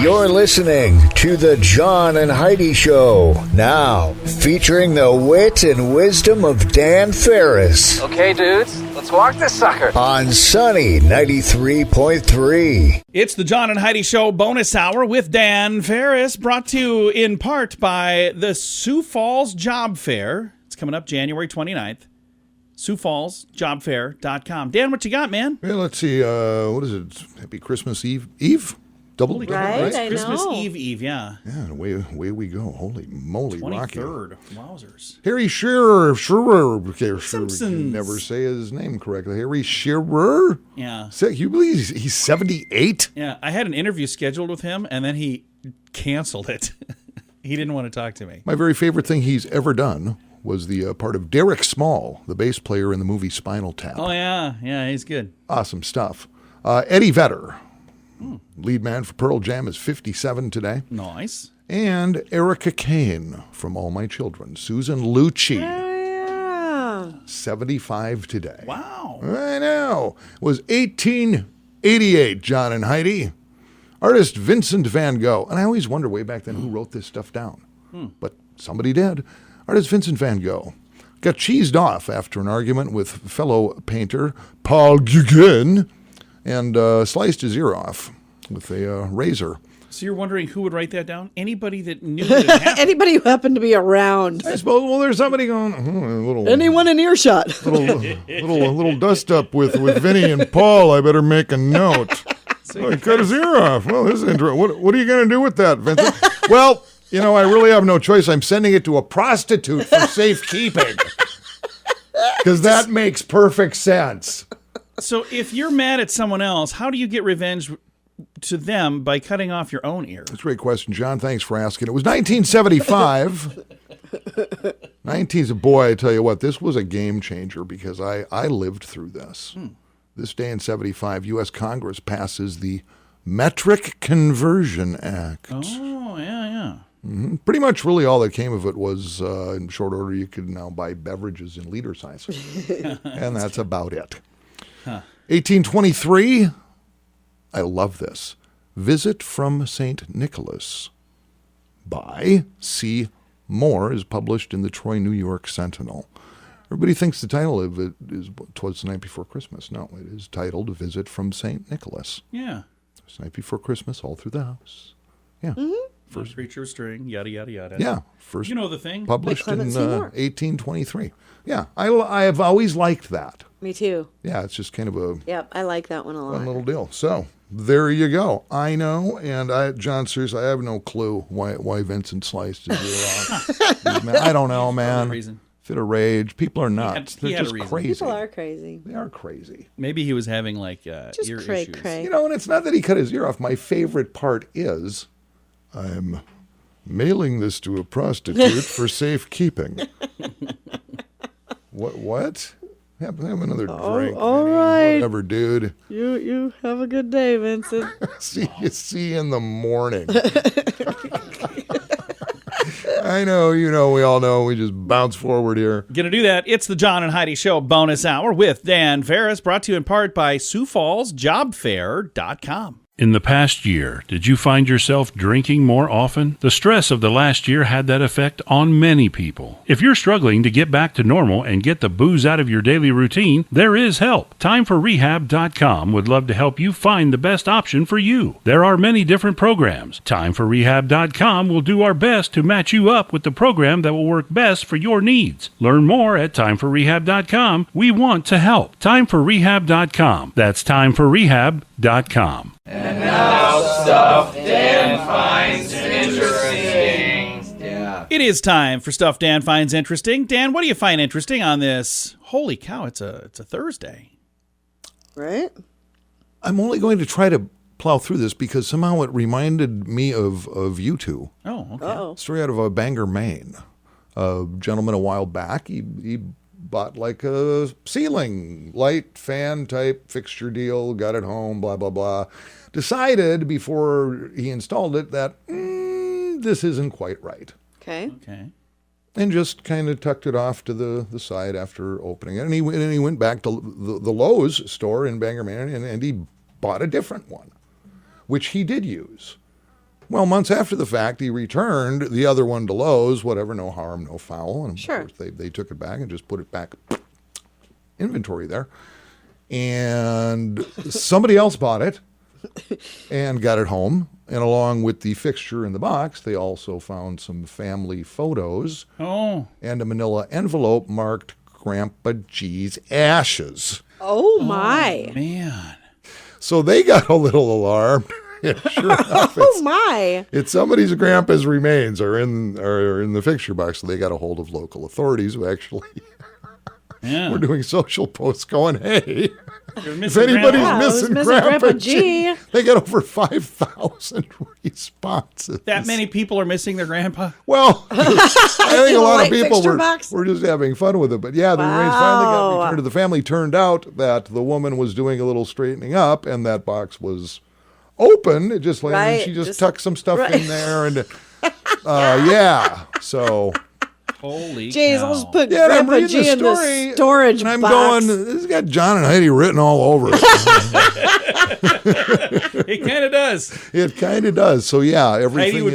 You're listening to the John and Heidi Show, now featuring the wit and wisdom of Dan Farris. Okay, dudes, let's walk this sucker. On Sunny 93.3. It's the John and Heidi Show bonus hour with Dan Farris, brought to you in part by the Sioux Falls Job Fair. It's coming up January 29th. SiouxFallsJobFair.com. Dan, what you got, man? Yeah, let's see. What is it? Happy Christmas Eve? Eve? Double? Right, I Christmas know. Eve, yeah. Yeah, away we go. Holy moly, Rocky. 23rd. Wowzers. Harry Shearer. Simpsons. You can never say his name correctly. Harry Shearer? Yeah. Can you believe he's 78? Yeah, I had an interview scheduled with him, and then he canceled it. He didn't want to talk to me. My very favorite thing he's ever done was the part of Derek Small, the bass player in the movie Spinal Tap. Oh, yeah. Yeah, he's good. Awesome stuff. Eddie Vedder, lead man for Pearl Jam, is 57 today. Nice. And Erica Kane from All My Children. Susan Lucci, 75 today. Wow. I know. It was 1888, John and Heidi. Artist Vincent van Gogh. And I always wonder way back then who wrote this stuff down. But somebody did. Artist Vincent van Gogh got cheesed off after an argument with fellow painter Paul Gauguin and sliced his ear off with a razor. So you're wondering who would write that down? Anybody that knew that it happened. Anybody who happened to be around. I suppose, well, there's somebody going, a little... Anyone in earshot. little dust up with Vinny and Paul. I better make a note. Oh, he cut his ear off. Well, this is interesting. What are you going to do with that, Vincent? Well, you know, I really have no choice. I'm sending it to a prostitute for safekeeping. Because that makes perfect sense. So if you're mad at someone else, how do you get revenge to them by cutting off your own ear? That's a great question, John. Thanks for asking. It was 1975. Boy, I tell you what, this was a game changer because I lived through this. This day in 75, U.S. Congress passes the Metric Conversion Act. Oh, yeah. Pretty much really all that came of it was, in short order, you could now buy beverages in liter size. And that's about it. 1823, I love this. Visit from St. Nicholas by C. Moore is published in the Troy, New York Sentinel. Everybody thinks the title of it is "Twas the Night Before Christmas." No, it is titled "Visit from St. Nicholas." Yeah. It's the night before Christmas, all through the house. Yeah. First creature string, yada, yada, yada. Yeah. First You know the thing. published Like in Clement Seymour. 1823. Yeah, I have always liked that. Me too. Yeah, it's just kind of a Yep, I like that one a lot. fun little deal. So there you go. I know, and John, seriously, I have no clue why Vincent sliced his ear off. I don't know, man. Reason. Fit of rage. People are nuts. he They're had a just reason. crazy. People are crazy. They are crazy. Maybe he was having like Just ear cray issues. cray. You know, and it's not that he cut his ear off. My favorite part is I'm mailing this to a prostitute for safekeeping. What? Have another drink. all Vinny. right. Whatever, dude. You have a good day, Vincent. See you in the morning. I know, we all know. We just bounce forward here. Gonna do that. It's the John and Heidi Show bonus hour with Dan Farris, brought to you in part by SiouxFallsJobFair.com. In the past year, did you find yourself drinking more often? The stress of the last year had that effect on many people. If you're struggling to get back to normal and get the booze out of your daily routine, there is help. TimeForRehab.com would love to help you find the best option for you. There are many different programs. TimeForRehab.com will do our best to match you up with the program that will work best for your needs. Learn more at TimeForRehab.com. We want to help. TimeForRehab.com. That's TimeForRehab.com. And now stuff Dan finds interesting. Yeah. It is time for Stuff Dan Finds Interesting. Dan, what do you find interesting on this? Holy cow, it's a Thursday. Right? I'm only going to try to plow through this because somehow it reminded me of you two. Oh, okay. Uh-oh. Story out of Bangor, Maine. A gentleman a while back, he bought like a ceiling light fan type fixture deal, got it home, blah, blah, blah. Decided before he installed it that this isn't quite right. Okay. And just kind of tucked it off to the side after opening it. And he went back to the Lowe's store in Bangor, Maine, and he bought a different one, which he did use. Well, months after the fact, he returned the other one to Lowe's, whatever, no harm, no foul. And Sure. of course, they took it back and just put it back inventory there. And somebody else bought it and got it home. And along with the fixture in the box, they also found some family photos and a manila envelope marked Grandpa G's ashes. Oh, my. Man. So they got a little alarmed. Yeah, sure enough, Oh, my. it's somebody's grandpa's remains are in the fixture box. So they got a hold of local authorities who actually were doing social posts going, hey, if anybody's missing Grandpa G, they got over 5,000 responses. That many people are missing their grandpa? Well, I think a lot of people box? were just having fun with it. But yeah, the remains finally got returned to the family. Turned out that the woman was doing a little straightening up, and that box was open. It just landed. Right. She just tucked some stuff in there, and yeah. So. Holy Jeez, cow. I'll just put Yeah, I'm Grandpa reading G the in story, the storage and I'm box. going, this has got John and Heidi written all over it. It kind of does. It kind of does. So yeah, everything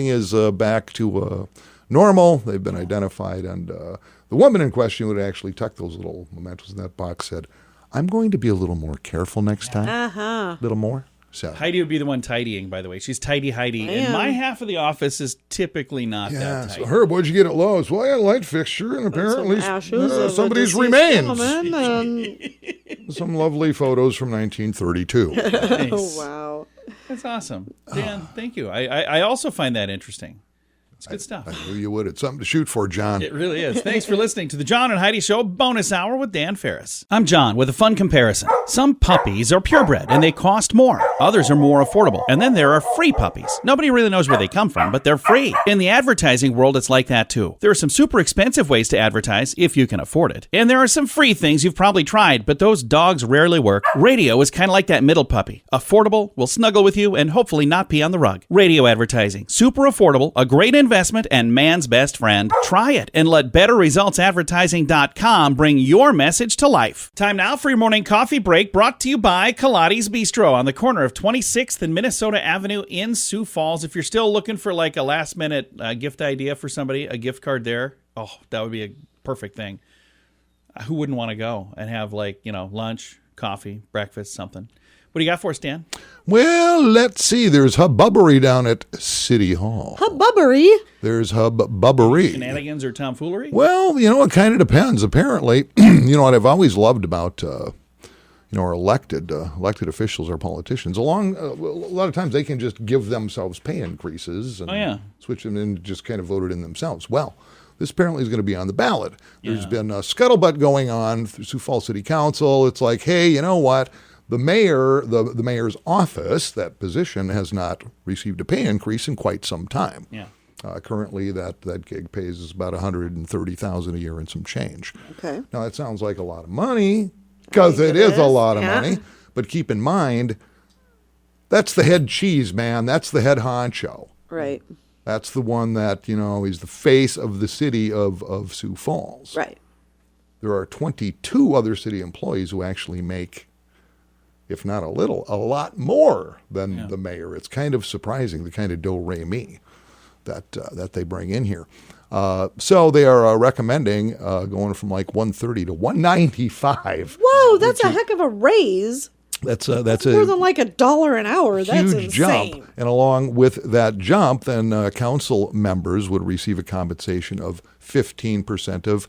is back to normal. They've been identified, and the woman in question who had actually tucked those little mementos in that box said, "I'm going to be a little more careful next time. A little more." So Heidi would be the one tidying, by the way. She's Tidy Heidi. And my half of the office is typically not that tidy. So Herb, what'd you get at Lowe's? Well, I got a light fixture and apparently Some ashes of a somebody's deceased remains. gentleman, Some lovely photos from 1932. and- Oh, wow. That's awesome. Dan, thank you. I also find that interesting. It's good stuff. I knew you would. It's something to shoot for, John. It really is. Thanks for listening to the John and Heidi Show bonus hour with Dan Farris. I'm John with a fun comparison. Some puppies are purebred and they cost more. Others are more affordable. And then there are free puppies. Nobody really knows where they come from, but they're free. In the advertising world, it's like that too. There are some super expensive ways to advertise if you can afford it. And there are some free things you've probably tried, but those dogs rarely work. Radio is kind of like that middle puppy. Affordable, will snuggle with you, and hopefully not pee on the rug. Radio advertising. Super affordable, a great investment, and man's best friend. Try it and let BetterResultsAdvertising.com bring your message to life. Time now for your morning coffee break, brought to you by Kaladi's Bistro on the corner of 26th and Minnesota Avenue in Sioux Falls. If you're still looking for like a last-minute gift idea for somebody, a gift card there, oh, that would be a perfect thing. Who wouldn't want to go and have lunch, coffee, breakfast, something? What do you got for us, Dan? Well, let's see. There's hubbubbery down at City Hall. Hubbubbery? There's hubbubbery. Shenanigans or tomfoolery? Well, it kind of depends. Apparently, what I've always loved about, our elected officials, our politicians, a lot of times they can just give themselves pay increases and switch them and just kind of vote it in themselves. Well, this apparently is going to be on the ballot. There's been a scuttlebutt going on through Sioux Falls City Council. It's like, hey, you know what? The mayor, the mayor's office, that position has not received a pay increase in quite some time. Yeah. Currently, that gig pays us about $130,000 a year and some change. Okay. Now that sounds like a lot of money because it is a lot of money. But keep in mind, that's the head cheese man. That's the head honcho. Right. That's the one that is the face of the city of Sioux Falls. Right. There are 22 other city employees who actually make, if not a lot more than the mayor. It's kind of surprising, the kind of do-re-mi that they bring in here. So they are recommending going from like 130 to 195. Whoa, that's a heck of a raise. That's More a than like $1 an hour. That's huge insane. jump. And along with that jump, then council members would receive a compensation of 15% of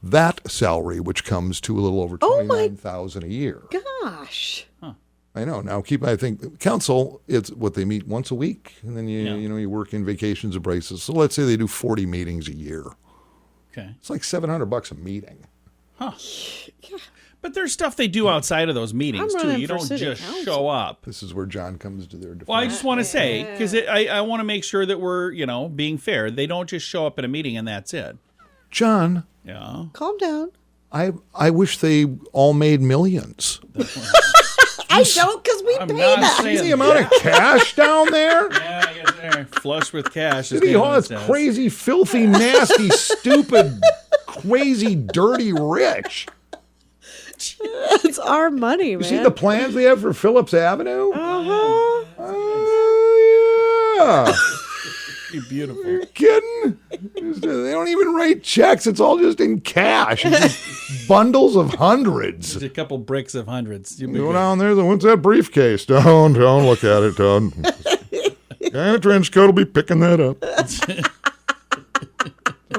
that salary, which comes to a little over $29,000 a year. Gosh. I know. Now, I think council, it's what they meet once a week, and then you work in vacations and braces. So let's say they do 40 meetings a year. Okay. It's like $700 a meeting. Huh. Yeah. But there's stuff they do outside of those meetings, too. You don't just show up. This is where John comes to their defense. Well, I just want to say, because I want to make sure that we're, being fair. They don't just show up at a meeting and that's it. John. Yeah. Calm down. I wish they all made millions. I don't, because we pay them. See the amount of cash down there? Yeah, I guess they're flush with cash. City Hall is crazy, filthy, nasty, stupid, crazy, dirty, rich. It's our money, man. You see the plans they have for Phillips Avenue? Yeah. Beautiful. You're kidding? They don't even write checks. It's all just in cash. It's just bundles of hundreds. Just a couple bricks of hundreds. Go down there. What's that briefcase? Don't look at it, Don. Guy in a trench coat will be picking that up.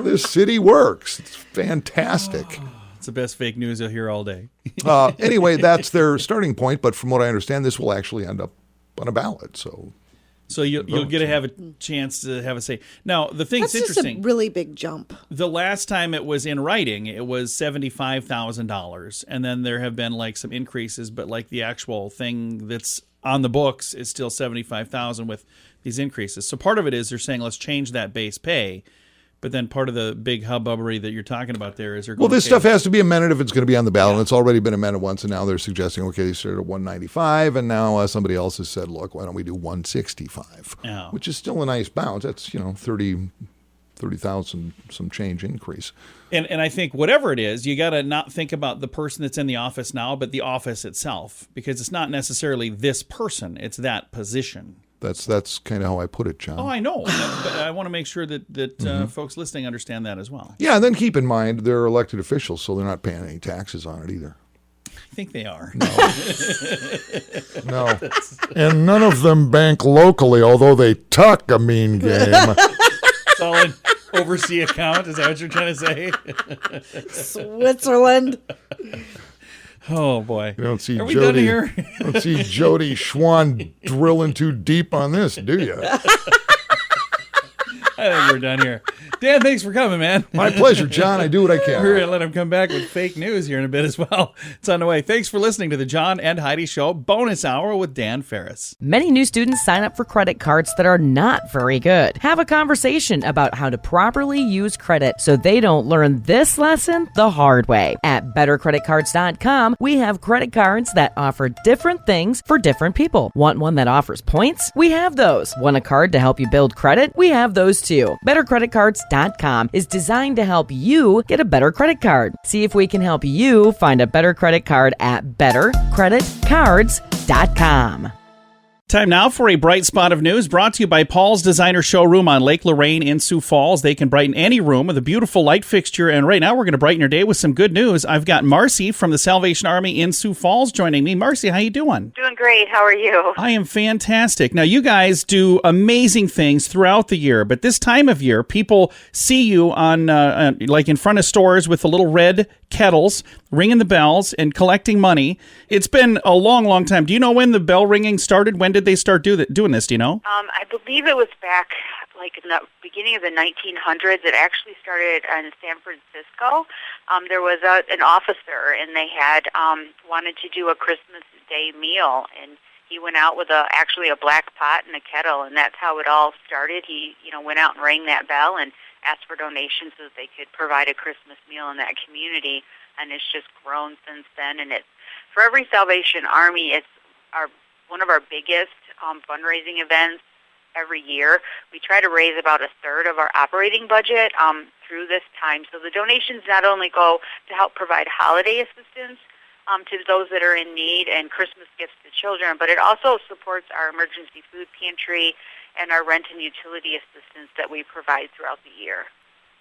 This city works. It's fantastic. It's the best fake news you'll hear all day. Anyway, that's their starting point. But from what I understand, this will actually end up on a ballot. So you'll get to have a chance to have a say. Now, the thing's interesting. That's just a really big jump. The last time it was in writing, it was $75,000. And then there have been like some increases, but like the actual thing that's on the books is still $75,000 with these increases. So part of it is they're saying, let's change that base pay. But then part of the big hubbubbery that you're talking about there is this stuff has to be amended if it's going to be on the ballot. And it's already been amended once, and now they're suggesting, okay, they started at 195, and now somebody else has said, look, why don't we do 165, which is still a nice bounce. That's 30,000 some change increase. And I think whatever it is, you got to not think about the person that's in the office now, but the office itself, because it's not necessarily this person; it's that position. That's kind of how I put it, John. Oh, I know. But I want to make sure that folks listening understand that as well. Yeah, and then keep in mind they're elected officials, so they're not paying any taxes on it either. I think they are. No. And none of them bank locally, although they tuck a mean game. It's all in overseas account. Is that what you're trying to say? Switzerland. Oh boy! You don't see Are we done Jody. here? Don't see Jody Schwan drilling too deep on this, do you? I think we're done here. Dan, thanks for coming, man. My pleasure, John. I do what I can. We're going to let him come back with fake news here in a bit as well. It's on the way. Thanks for listening to the John and Heidi Show bonus hour with Dan Farris. Many new students sign up for credit cards that are not very good. Have a conversation about how to properly use credit so they don't learn this lesson the hard way. At bettercreditcards.com, we have credit cards that offer different things for different people. Want one that offers points? We have those. Want a card to help you build credit? We have those too. BetterCreditCards.com is designed to help you get a better credit card. See if we can help you find a better credit card at BetterCreditCards.com. Time now for a bright spot of news brought to you by Paul's Designer Showroom on Lake Lorraine in Sioux Falls. They can brighten any room with a beautiful light fixture. And right now we're going to brighten your day with some good news. I've got Marcy from the Salvation Army in Sioux Falls joining me. Marcy, how you doing? Doing great. How are you? I am fantastic. Now, you guys do amazing things throughout the year, but this time of year, people see you on like in front of stores with the little red kettles, ringing the bells and collecting money. It's been a long, long time. Do you know when the bell ringing started? When did they start doing this? Do you know? I believe it was back like in the beginning of the 1900s. It actually started in San Francisco. There was an officer, and they had wanted to do a Christmas Day meal, and he went out with actually a black pot and a kettle, and that's how it all started. He went out and rang that bell and asked for donations so that they could provide a Christmas meal in that community, and it's just grown since then. And it's for every Salvation Army, it's one of our biggest fundraising events every year. We try to raise about a third of our operating budget through this time. So the donations not only go to help provide holiday assistance to those that are in need and Christmas gifts to children, but it also supports our emergency food pantry and our rent and utility assistance that we provide throughout the year.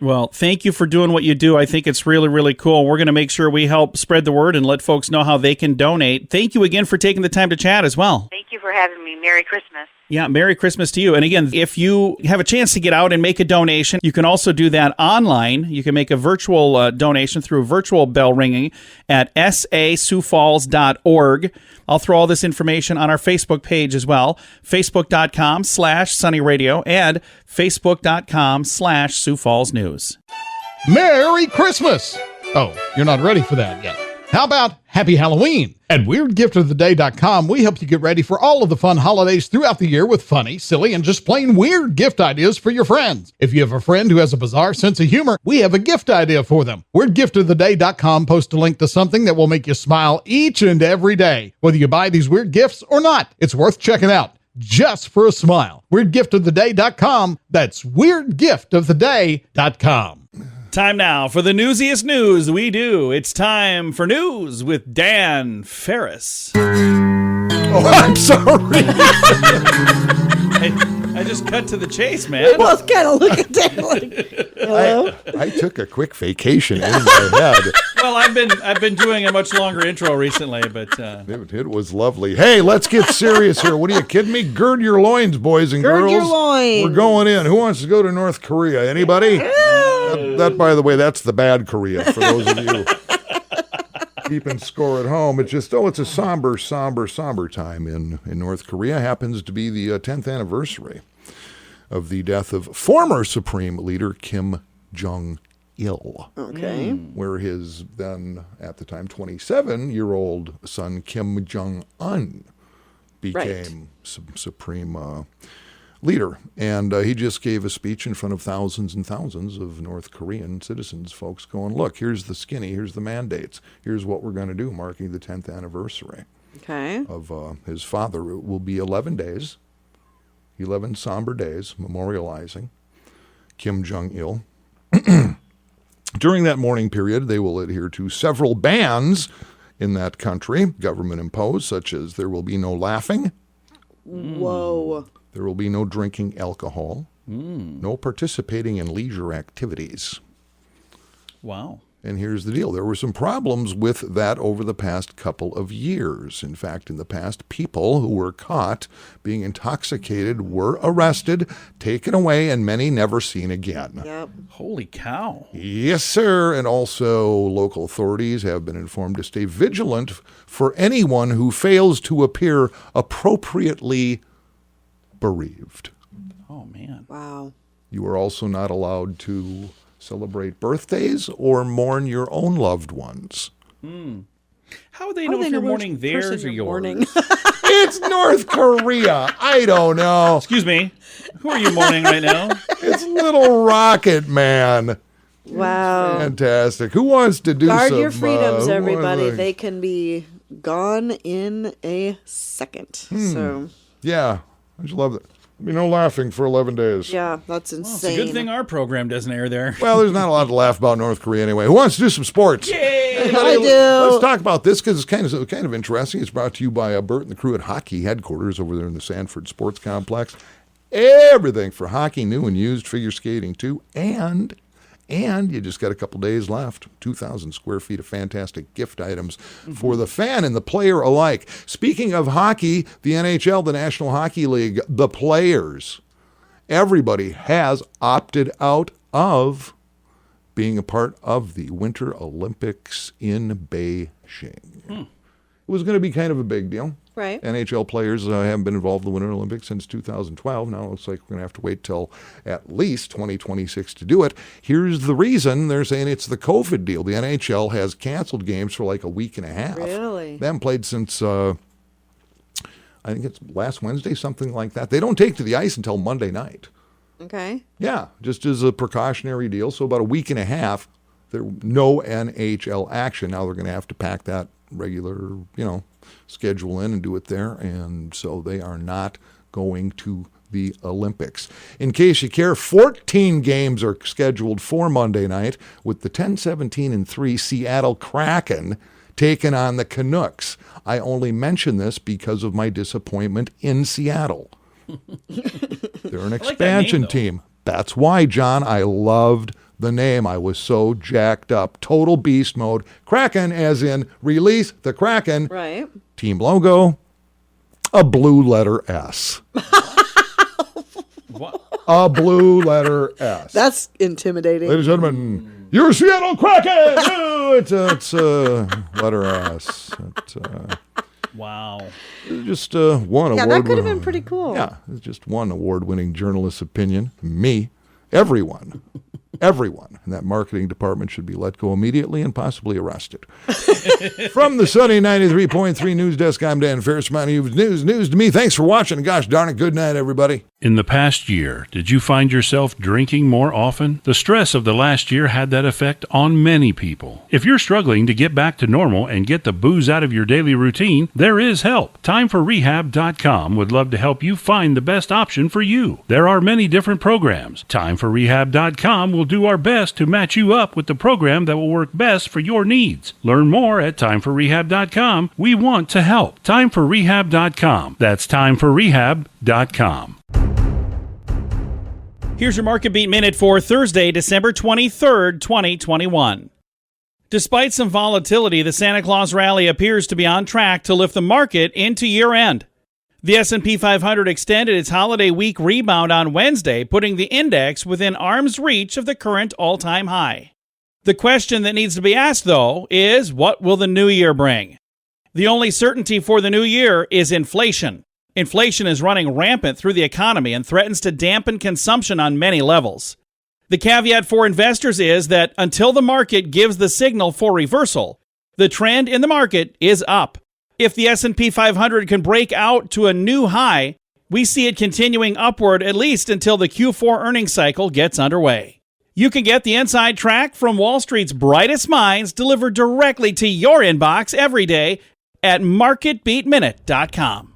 Well, thank you for doing what you do. I think it's really, really cool. We're going to make sure we help spread the word and let folks know how they can donate. Thank you again for taking the time to chat as well. Thank you for having me. Merry Christmas. Yeah, Merry Christmas to you. And again, if you have a chance to get out and make a donation, you can also do that online. You can make a virtual donation through virtual bell ringing at sasiouxfalls.org. I'll throw all this information on our Facebook page as well, facebook.com/sunnyradio and facebook.com/Sioux Falls News. Merry Christmas! Oh, you're not ready for that yet. How about Happy Halloween? At WeirdGiftOfTheDay.com, we help you get ready for all of the fun holidays throughout the year with funny, silly, and just plain weird gift ideas for your friends. If you have a friend who has a bizarre sense of humor, we have a gift idea for them. WeirdGiftOfTheDay.com posts a link to something that will make you smile each and every day, whether you buy these weird gifts or not. It's worth checking out, just for a smile. WeirdGiftOfTheDay.com. That's WeirdGiftOfTheDay.com. Time now for the newsiest news we do. It's time for news with Dan Farris. Oh, I'm sorry. I just cut to the chase, We man. both kind of look at Dan like, hello? I took a quick vacation in my head. Well, I've been doing a much longer intro recently, but It was lovely. Hey, let's get serious here. What are you kidding me? Gird your loins, boys and Gird girls. your loins. We're going in. Who wants to go to North Korea? Anybody? That, by the way, that's the bad Korea for those of you keeping score at home. It's just, it's a somber time in North Korea. Happens to be the 10th anniversary of the death of former Supreme Leader Kim Jong-il. Okay. Where his then, at the time, 27-year-old son Kim Jong-un became supreme leader. And he just gave a speech in front of thousands and thousands of North Korean citizens, folks going, look, here's the skinny, here's the mandates, here's what we're going to do, marking the 10th anniversary of his father. It will be 11 days, 11 somber days, memorializing Kim Jong-il. During that mourning period, they will adhere to several bans in that country, government imposed, such as there will be no laughing. Whoa. There will be no drinking alcohol, no participating in leisure activities. wow. And here's the deal. There were some problems with that over the past couple of years. In fact, in the past, people who were caught being intoxicated were arrested, taken away, and many never seen again. Yep. Holy cow. Yes, sir. And also, local authorities have been informed to stay vigilant for anyone who fails to appear appropriately bereaved. Oh, man. Wow. You are also not allowed to celebrate birthdays or mourn your own loved ones. How would they know if you're mourning theirs or yours? Mourning? It's North Korea. I don't know. Excuse me. Who are you mourning right now? It's Little Rocket Man. Wow. Fantastic. Who wants to do Guard some... your freedoms, who everybody. wants to- They can be gone in a second. So, Yeah. I just love it. There'll be no laughing for 11 days. yeah, that's Well, it's insane. a good thing our program doesn't air there. Well, there's not a lot to laugh about North Korea anyway. Who wants to do some sports? Yay! I do. Let's talk about this because it's kind of interesting. It's brought to you by Bert and the crew at Hockey Headquarters over there in the Sanford Sports Complex. Everything for hockey, new and used, figure skating too, and you just got a couple days left. 2,000 square feet of fantastic gift items for the fan and the player alike. Speaking of hockey, the NHL, the National Hockey League, the players, everybody has opted out of being a part of the Winter Olympics in Beijing. It was going to be kind of a big deal. Right. NHL players haven't been involved in the Winter Olympics since 2012. Now it looks like we're going to have to wait till at least 2026 to do it. Here's the reason. They're saying it's the COVID deal. The NHL has canceled games for like a week and a half. Really? They haven't played since, I think it's last Wednesday, something like that. They don't take to the ice until Monday night. Okay. Yeah, just as a precautionary deal. So about a week and a half, there no NHL action. Now they're going to have to pack that regular, schedule in and do it there. And so they are not going to the Olympics. In case you care, 14 games are scheduled for Monday night with the 10-17-3 Seattle Kraken taking on the Canucks. I only mention this because of my disappointment in Seattle. They're an expansion team. That's why, John, I loved the name. I was so jacked up. Total beast mode. Kraken, as in release the Kraken. Right. Team logo, a blue letter S. What? A blue letter S. That's intimidating. Ladies and gentlemen, your Seattle Kraken! Oh, it's letter S. Wow. Just one award. Yeah, that could have been pretty cool. Yeah, it's just one award-winning journalist's opinion. Me. Everyone in that marketing department should be let go immediately and possibly arrested. From the sunny 93.3 News Desk, I'm Dan Farris. News to me. Thanks for watching. Gosh darn it, good night, everybody. In the past year, did you find yourself drinking more often? The stress of the last year had that effect on many people. If you're struggling to get back to normal and get the booze out of your daily routine, there is help. TimeForRehab.com would love to help you find the best option for you. There are many different programs. TimeForRehab.com will do our best to match you up with the program that will work best for your needs. Learn more at TimeForRehab.com. We want to help. TimeForRehab.com. That's TimeForRehab.com. Here's your Market Beat Minute for Thursday, December 23rd, 2021. Despite some volatility, the Santa Claus rally appears to be on track to lift the market into year-end. The S&P 500 extended its holiday week rebound on Wednesday, putting the index within arm's reach of the current all-time high. The question that needs to be asked, though, is what will the new year bring? The only certainty for the new year is inflation. Inflation is running rampant through the economy and threatens to dampen consumption on many levels. The caveat for investors is that until the market gives the signal for reversal, the trend in the market is up. If the S&P 500 can break out to a new high, we see it continuing upward at least until the Q4 earnings cycle gets underway. You can get the inside track from Wall Street's brightest minds delivered directly to your inbox every day at marketbeatminute.com.